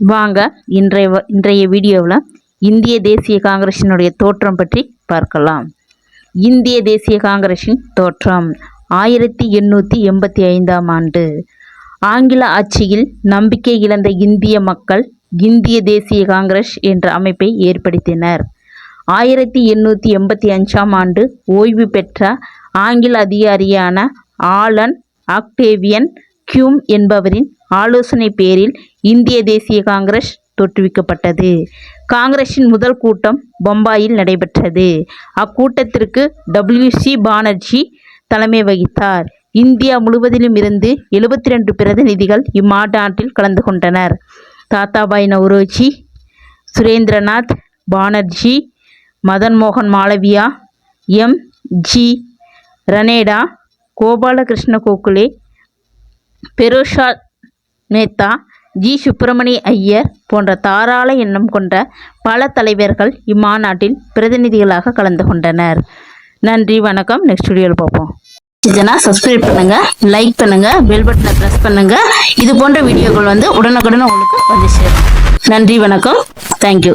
வாங்க இன்றைய வீடியோவில் இந்திய தேசிய காங்கிரசினுடைய தோற்றம் பற்றி பார்க்கலாம். இந்திய தேசிய காங்கிரசின் தோற்றம் 1885ஆம் ஆண்டு. ஆங்கில ஆட்சியில் நம்பிக்கை இழந்த இந்திய மக்கள் இந்திய தேசிய காங்கிரஸ் என்ற அமைப்பை ஏற்படுத்தினர். 1885ஆம் ஆண்டு ஓய்வு பெற்ற ஆங்கில அதிகாரியான ஆலன் ஆக்டேவியன் ஹியூம் என்பவரின் ஆலோசனை பேரில் இந்திய தேசிய காங்கிரஸ் தோற்றுவிக்கப்பட்டது. காங்கிரசின் முதல் கூட்டம் பம்பாயில் நடைபெற்றது. அக்கூட்டத்திற்கு WC பானர்ஜி தலைமை வகித்தார். இந்தியா முழுவதிலும் இருந்து 72 பிரதிநிதிகள் இம்மாநாட்டில் கலந்து கொண்டனர். தாதாபாய் நவ்ரோஜி, சுரேந்திரநாத் பானர்ஜி, மதன் மோகன் மாளவியா, M.G. ரனேடா, கோபாலகிருஷ்ண கோகலே, பெரோசாத் மேத்தா, G. சுப்பிரமணிய ஐயர் போன்ற தாராள எண்ணம் கொண்ட பல தலைவர்கள் இம்மாநாட்டில் பிரதிநிதிகளாக கலந்து கொண்டனர். நன்றி, வணக்கம். நெக்ஸ்ட் வீடியோவில் பார்ப்போம். சப்ஸ்கிரைப் பண்ணுங்க, லைக் பண்ணுங்க, பெல் பட்டனை பிரஸ் பண்ணுங்க. இது போன்ற வீடியோக்கள் உடனுக்குடன் உங்களுக்கு வந்து சேரும். நன்றி, வணக்கம். தேங்க்யூ.